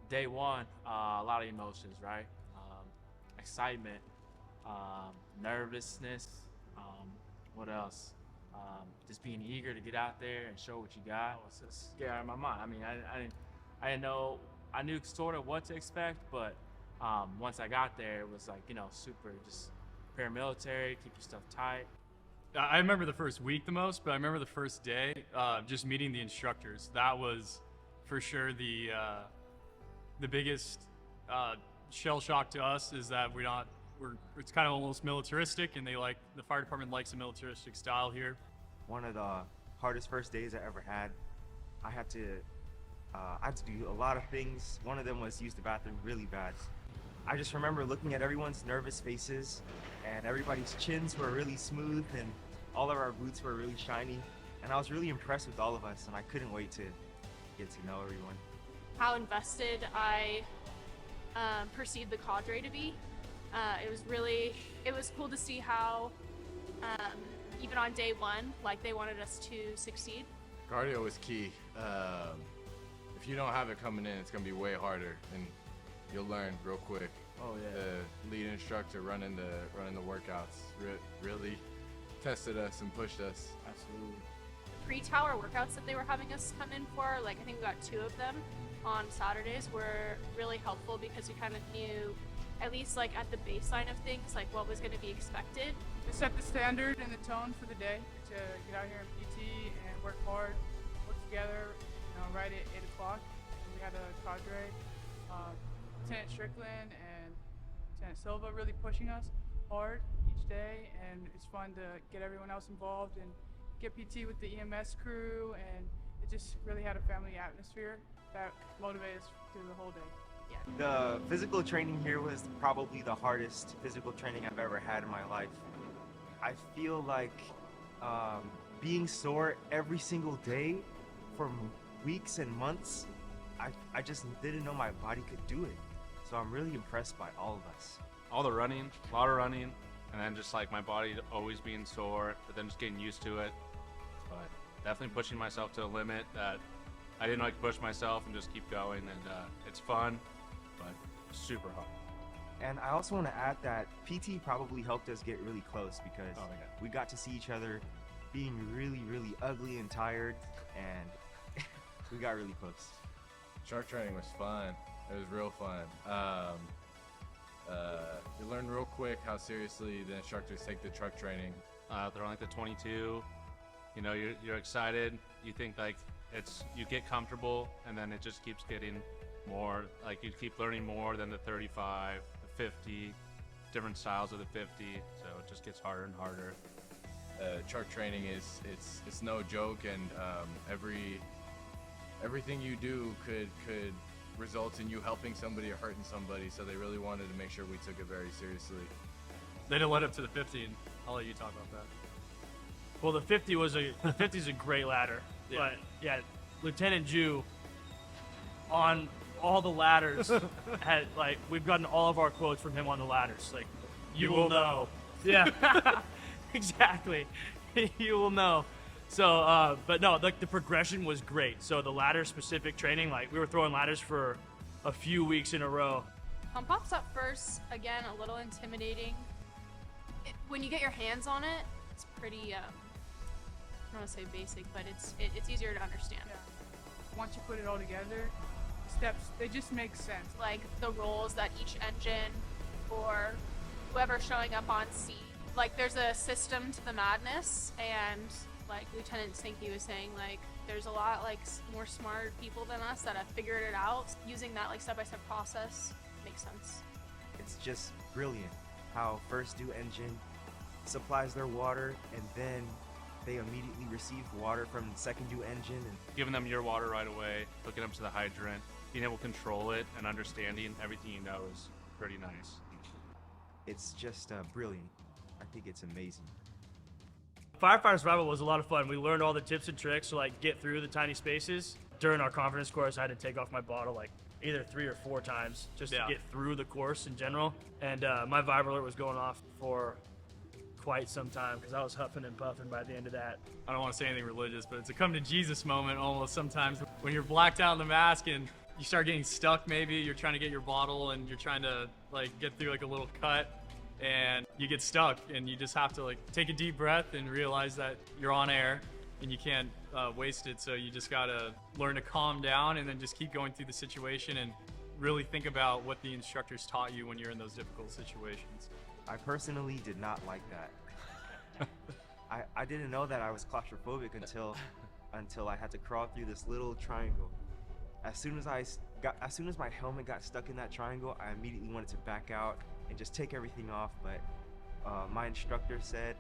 Day one, a lot of emotions, right? Excitement, nervousness. What else? Just being eager to get out there and show what you got. I was just scared out of my mind. I mean, I didn't know. I knew sort of what to expect, but once I got there, it was like, super just paramilitary. Keep your stuff tight. I remember the first week the most, but I remember the first day, just meeting the instructors. That was for sure the biggest shell shock to us, is that it's kind of almost militaristic, and the fire department likes a militaristic style here. One of the hardest first days I ever had. I had to do a lot of things. One of them was use the bathroom really bad. I just remember looking at everyone's nervous faces, and everybody's chins were really smooth, and all of our boots were really shiny. And I was really impressed with all of us, and I couldn't wait to get to know everyone. How invested I perceived the cadre to be. It was cool to see how, even on day one, they wanted us to succeed. Cardio is key. If you don't have it coming in, it's gonna be way harder, and you'll learn real quick. Oh yeah. The lead instructor running the workouts really tested us and pushed us. Absolutely. The pre-tower workouts that they were having us come in for, I think we got 2 of them on Saturdays, were really helpful because we kind of knew, at least at the baseline of things, what was going to be expected. To set the standard and the tone for the day, to get out here in PT and work hard, work together, right at 8 o'clock. We had a cadre, Lieutenant Strickland and Lieutenant Silva really pushing us hard each day, and it's fun to get everyone else involved and get PT with the EMS crew, and it just really had a family atmosphere that motivated us through the whole day. Yeah. The physical training here was probably the hardest physical training I've ever had in my life. I feel like being sore every single day for weeks and months, I just didn't know my body could do it. So I'm really impressed by all of us. All the running, a lot of running, and then just my body always being sore, but then just getting used to it. But definitely pushing myself to a limit that I didn't like to push myself, and just keep going, and it's fun, but super hard. And I also want to add that PT probably helped us get really close, because we got to see each other being really, really ugly and tired, and we got really close. Shark training was fun. It was real fun. You learn real quick how seriously the instructors take the truck training. They're on the 22. You're excited. You think you get comfortable, and then it just keeps getting more. You keep learning more than the 35, the 50, different styles of the 50. So it just gets harder and harder. Truck training it's no joke, and everything you do could result in you helping somebody or hurting somebody. So they really wanted to make sure we took it very seriously. They didn't let up to the 50, and I'll let you talk about that. Well, the 50 is a great ladder, but yeah, Lieutenant Jew on all the ladders had we've gotten all of our quotes from him on the ladders. You will know. Yeah, exactly. You will know. So, but no, the progression was great. So the ladder specific training, we were throwing ladders for a few weeks in a row. Pump ups at first, again, a little intimidating. When you get your hands on it, it's pretty, I don't want to say basic, but it's easier to understand. Yeah. Once you put it all together, the steps, they just make sense. The roles that each engine or whoever's showing up on scene, there's a system to the madness, and Lieutenant Stinky was saying, there's a lot more smart people than us that have figured it out. Using that step-by-step process makes sense. It's just brilliant how first due engine supplies their water, and then they immediately receive water from the second due engine. And Giving them your water right away, hooking them to the hydrant, being able to control it, and understanding everything you know is pretty nice. it's just brilliant. I think it's amazing. Firefighter survival was a lot of fun. We learned all the tips and tricks to get through the tiny spaces. During our confidence course, I had to take off my bottle either 3 or 4 times just to get through the course in general. And my Viber alert was going off for quite some time because I was huffing and puffing by the end of that. I don't want to say anything religious, but it's a come to Jesus moment almost sometimes when you're blacked out in the mask and you start getting stuck. Maybe you're trying to get your bottle and you're trying to like get through like a little cut, and you get stuck, and you just have to like take a deep breath and realize that you're on air and you can't waste it. So you just gotta learn to calm down and then just keep going through the situation and really think about what the instructors taught you when you're in those difficult situations. I personally did not like that. I didn't know that I was claustrophobic until I had to crawl through this little triangle. As soon as my helmet got stuck in that triangle, I immediately wanted to back out and just take everything off. But my instructor said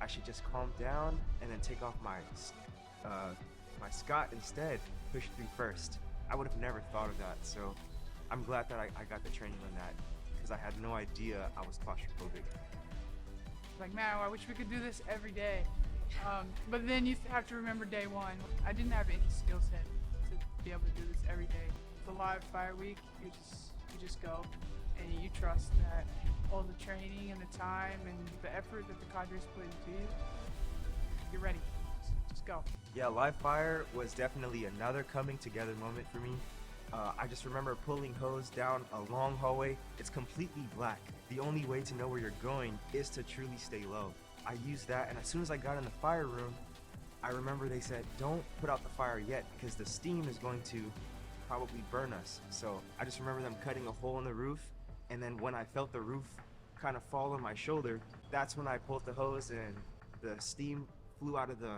I should just calm down and then take off my Scott instead, push through first. I would have never thought of that, so I'm glad that I got the training on that, because I had no idea I was claustrophobic. Like, man, I wish we could do this every day. But then you have to remember day one. I didn't have any skill set to be able to do this every day. The live fire week, you just go and you trust that all the training and the time and the effort that the cadres put into you, you're ready. Just go. Yeah, live fire was definitely another coming together moment for me. I just remember pulling hose down a long hallway. It's completely black. The only way to know where you're going is to truly stay low. I used that, and as soon as I got in the fire room, I remember they said, don't put out the fire yet because the steam is going to probably burn us. So I just remember them cutting a hole in the roof, and then when I felt the roof kind of fall on my shoulder, that's when I pulled the hose and the steam flew out of the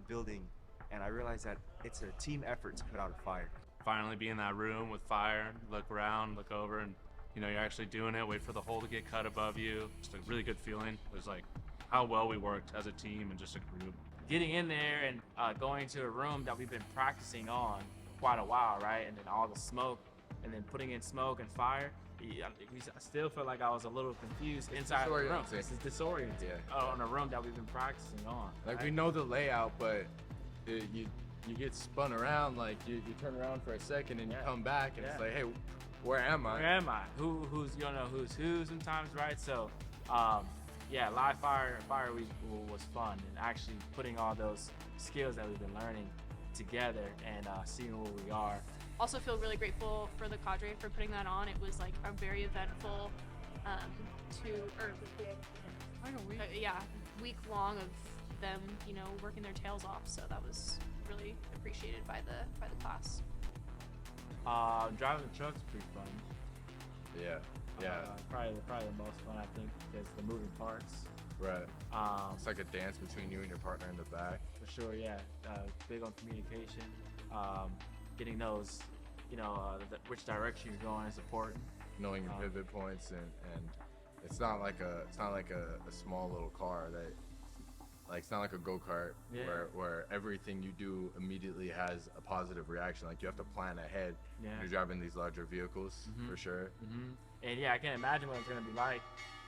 building, and I realized that it's a team effort to put out a fire. Finally be in that room with fire, look around, look over, and you know you're actually doing it. Wait for the hole to get cut above you. Just a really good feeling. It was like how well we worked as a team and just a group. Getting in there and going to a room that we've been practicing on quite a while, right? And then all the smoke, and then putting in smoke and fire. I still feel like I was a little confused inside the room. This is disoriented on a room that we've been practicing on. Like, right? we know the layout, but you get spun around. Like you turn around for a second and you come back and it's like, hey, where am I? Where am I? Who's you don't know who's who sometimes, right? So yeah, live fire week was fun, and actually putting all those skills that we've been learning together and seeing where we are. Also feel really grateful for the cadre for putting that on. It was like a very eventful week long of them, you know, working their tails off. So that was really appreciated by the class. Driving the truck's pretty fun. Yeah. Probably the most fun, I think, because the moving parts. Right. It's like a dance between you and your partner in the back. For sure, yeah. Big on communication. Getting those, you know, which direction you're going is important. Knowing your pivot points, and it's not like a small little car that, like, it's not like a go-kart where everything you do immediately has a positive reaction. Like, you have to plan ahead when you're driving these larger vehicles, for sure. And yeah, I can't imagine what it's gonna be like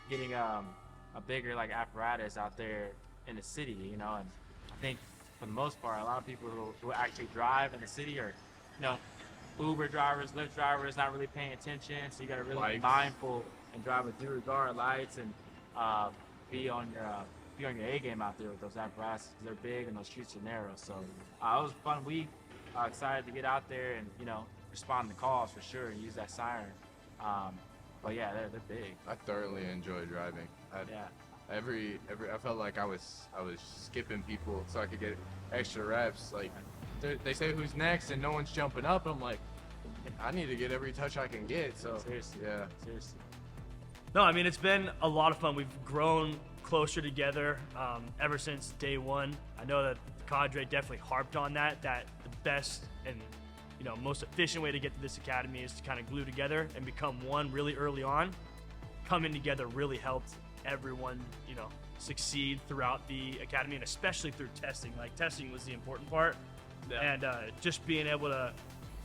getting a bigger like apparatus out there in the city, you know. And I think for the most part, a lot of people who actually drive in the city are, you know, Uber drivers, Lyft drivers, not really paying attention. So you gotta really be mindful and drive with due regard lights and be on your A game out there with those apparatuses. They're big and those streets are narrow. So it was a fun week. Excited to get out there and, you know, respond to calls for sure and use that siren. But yeah, they're big. I thoroughly enjoy driving. I felt like I was skipping people so I could get extra reps. Like, they say who's next and no one's jumping up. I'm like, I need to get every touch I can get. So seriously. No, I mean, it's been a lot of fun. We've grown closer together ever since day one. I know that the cadre definitely harped on that the best and, you know, most efficient way to get to this academy is to kind of glue together and become one really early on. Coming together really helped everyone, you know, succeed throughout the academy, and especially through testing. Like, testing was the important part. And just being able to,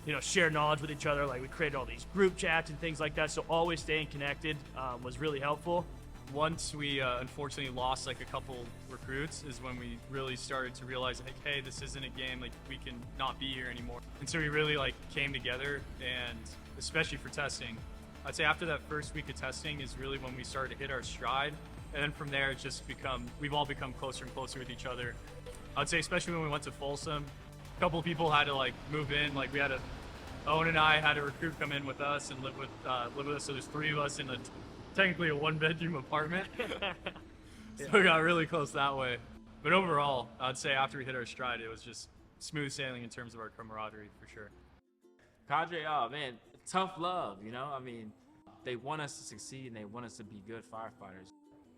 you know, share knowledge with each other. Like, we created all these group chats and things like that. So always staying connected was really helpful. Once we unfortunately lost like a couple recruits is when we really started to realize, like, hey, this isn't a game, like, we can not be here anymore. And so we really like came together, and especially for testing, I'd say after that first week of testing is really when we started to hit our stride. And then from there, it's just we've all become closer and closer with each other. I'd say especially when we went to Folsom, a couple of people had to like move in. Like, we had a Owen and I had a recruit come in with us and live with us. So there's 3 of us in technically a 1-bedroom apartment. So we got really close that way. But overall, I'd say after we hit our stride, it was just smooth sailing in terms of our camaraderie for sure. Cadre, oh man, tough love, you know? I mean, they want us to succeed and they want us to be good firefighters.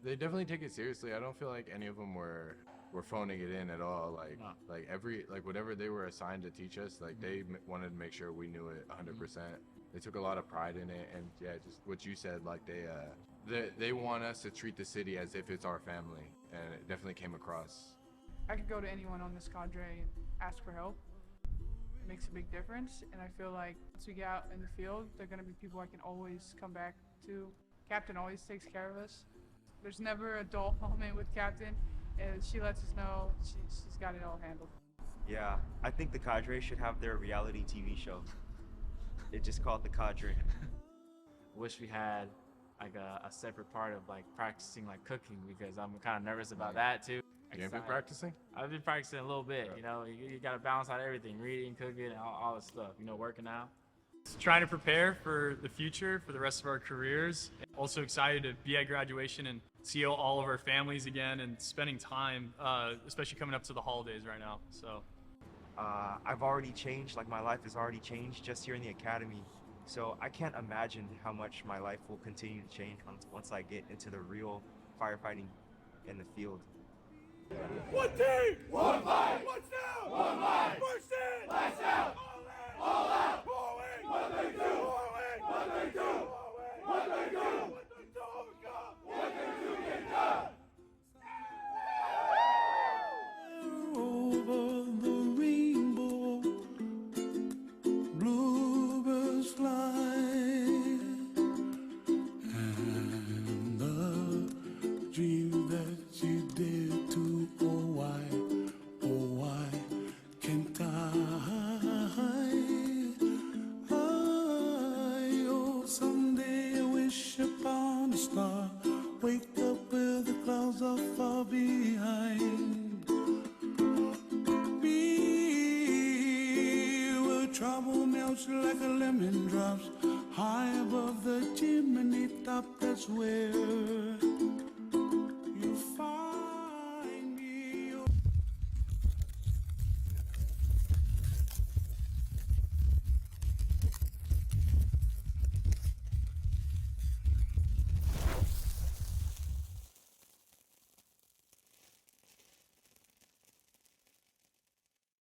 They definitely take it seriously. I don't feel like any of them were phoning it in at all. Like No. like whatever they were assigned to teach us, like they wanted to make sure we knew it 100%. They took a lot of pride in it, and yeah, just what you said, like they want us to treat the city as if it's our family, and it definitely came across. I could go to anyone on this cadre and ask for help. It makes a big difference, and I feel like once we get out in the field, they're going to be people I can always come back to. Captain always takes care of us. There's never a dull moment with Captain, and she lets us know she's got it all handled. Yeah, I think the cadre should have their reality TV show. They just call it the cadre. Wish we had like a separate part of like practicing like cooking, because I'm kind of nervous about that too. You ain't been practicing? I've been practicing a little bit, you know. You got to balance out everything, reading, cooking, and all this stuff, you know, working out. Trying to prepare for the future, for the rest of our careers. Also excited to be at graduation and see all of our families again and spending time, especially coming up to the holidays right now. So I've already changed, like my life has already changed just here in the academy. So I can't imagine how much my life will continue to change once I get into the real firefighting in the field. One team, one fight, one sound, one life, first in, last out, all out, all in, what they do, what they do, what they do.